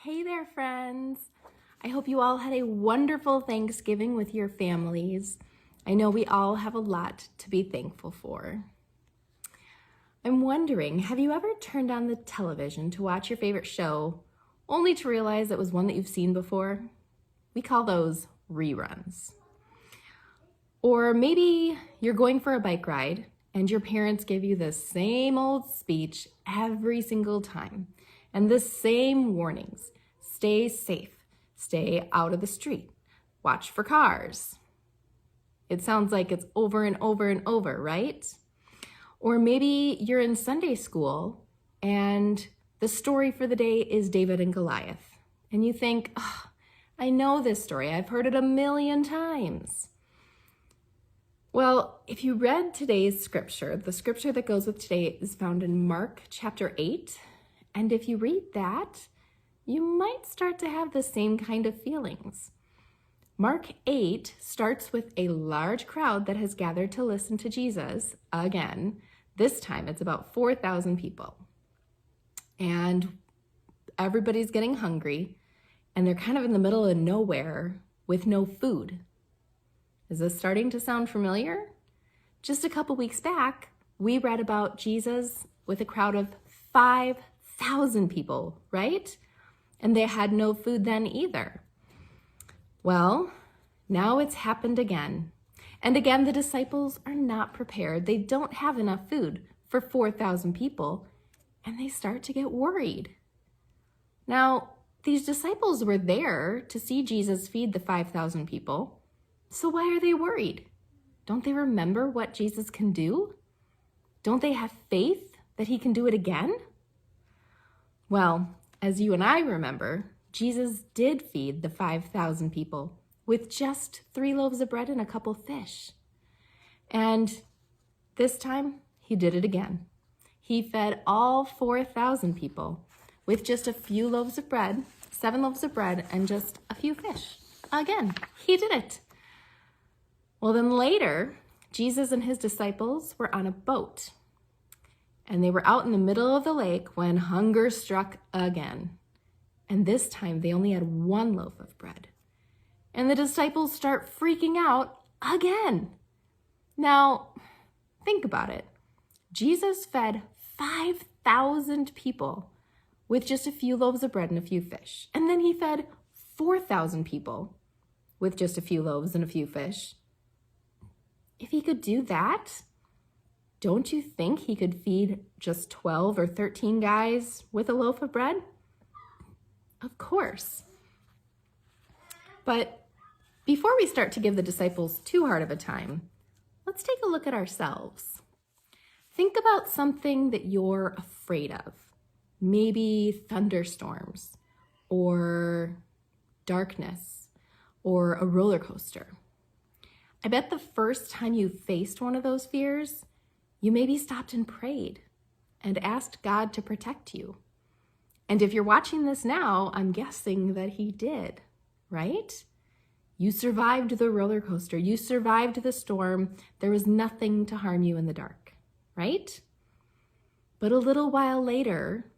Hey there, friends. I hope you all had a wonderful Thanksgiving with your families. I know we all have a lot to be thankful for. I'm wondering, have you ever turned on the television to watch your favorite show only to realize it was one that you've seen before? We call those reruns. Or maybe you're going for a bike ride and your parents give you the same old speech every single time and the same warnings. Stay safe, stay out of the street, watch for cars. It sounds like it's over and over and over, right? Or maybe you're in Sunday school and the story for the day is David and Goliath. And you think, oh, I know this story, I've heard it a million times. Well, if you read today's scripture, the scripture that goes with today is found in Mark chapter 8. And if you read that, you might start to have the same kind of feelings. Mark 8 starts with a large crowd that has gathered to listen to Jesus again. This time it's about 4,000 people. And everybody's getting hungry, and they're kind of in the middle of nowhere with no food. Is this starting to sound familiar? Just a couple weeks back, we read about Jesus with a crowd of 5,000 people, right? And they had no food then either. Well, now it's happened again. And again, the disciples are not prepared. They don't have enough food for 4,000 people, and they start to get worried. Now, these disciples were there to see Jesus feed the 5,000 people. So why are they worried? Don't they remember what Jesus can do? Don't they have faith that he can do it again? Well, as you and I remember, Jesus did feed the 5,000 people with just 3 loaves of bread and a couple fish. And this time, he did it again. He fed all 4,000 people with just a few loaves of bread, 7 loaves of bread, and just a few fish. Again, he did it. Well, then later, Jesus and his disciples were on a boat, and they were out in the middle of the lake when hunger struck again. And this time, they only had 1 loaf of bread. And the disciples start freaking out again. Now, think about it. Jesus fed 5,000 people with just a few loaves of bread and a few fish. And then he fed 4,000 people with just a few loaves and a few fish. If he could do that, don't you think he could feed just 12 or 13 guys with a loaf of bread? Of course. But before we start to give the disciples too hard of a time, let's take a look at ourselves. Think about something that you're afraid of. Maybe thunderstorms, or darkness, or a roller coaster. I bet the first time you faced one of those fears, you maybe stopped and prayed and asked God to protect you. And if you're watching this now, I'm guessing that he did, right? You survived the roller coaster. You survived the storm. There was nothing to harm you in the dark, right? But a little while later,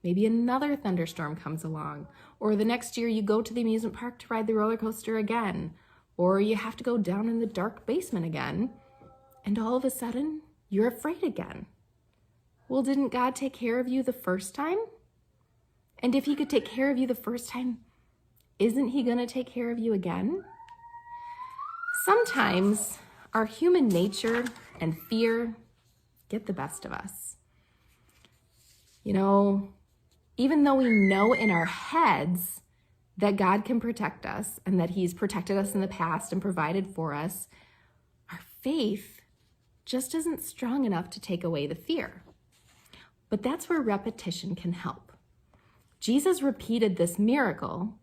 maybe another thunderstorm comes along, or the next year you go to the amusement park to ride the roller coaster again, or you have to go down in the dark basement again, and all of a sudden, you're afraid again. Well, didn't God take care of you the first time? And if he could take care of you the first time, isn't he going to take care of you again? Sometimes our human nature and fear get the best of us. You know, even though we know in our heads that God can protect us and that he's protected us in the past and provided for us, our faith just isn't strong enough to take away the fear. But that's where repetition can help. Jesus repeated this miracle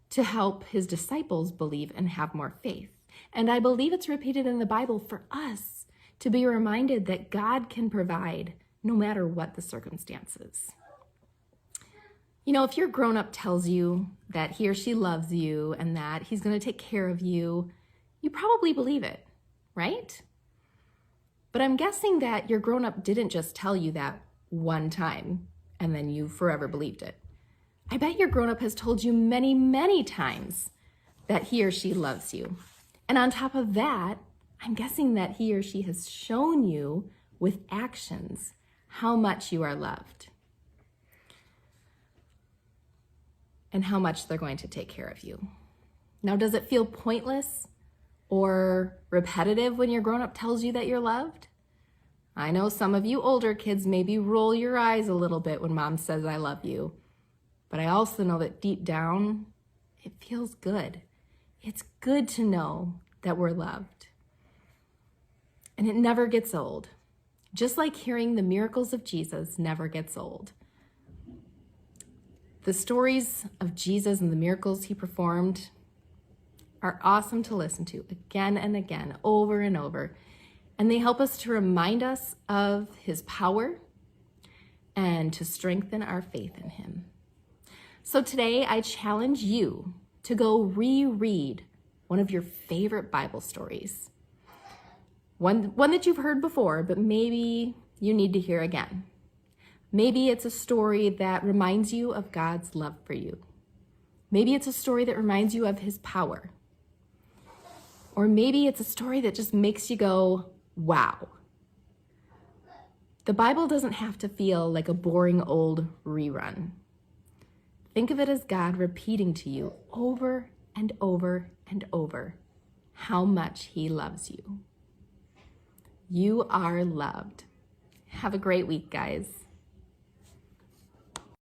to help his disciples believe and have more faith. And I believe it's repeated in the Bible for us to be reminded that God can provide no matter what the circumstances. You know, if your grown-up tells you that he or she loves you and that he's going to take care of you, you probably believe it, right? But I'm guessing that your grown-up didn't just tell you that one time and then you forever believed it. I bet your grown-up has told you many, many times that he or she loves you. And on top of that, I'm guessing that he or she has shown you with actions how much you are loved and how much they're going to take care of you. Now, does it feel pointless or repetitive when your grown-up tells you that you're loved? I know some of you older kids maybe roll your eyes a little bit when mom says I love you, but I also know that deep down, it feels good. It's good to know that we're loved. And it never gets old. Just like hearing the miracles of Jesus never gets old. The stories of Jesus and the miracles he performed are awesome to listen to again and again, over and over. And they help us to remind us of his power and to strengthen our faith in him. So today I challenge you to go reread one of your favorite Bible stories. One that you've heard before, but maybe you need to hear again. Maybe it's a story that reminds you of God's love for you. Maybe it's a story that reminds you of his power. Or maybe it's a story that just makes you go, wow. The Bible doesn't have to feel like a boring old rerun. Think of it as God repeating to you over and over and over how much he loves you. You are loved. Have a great week, guys.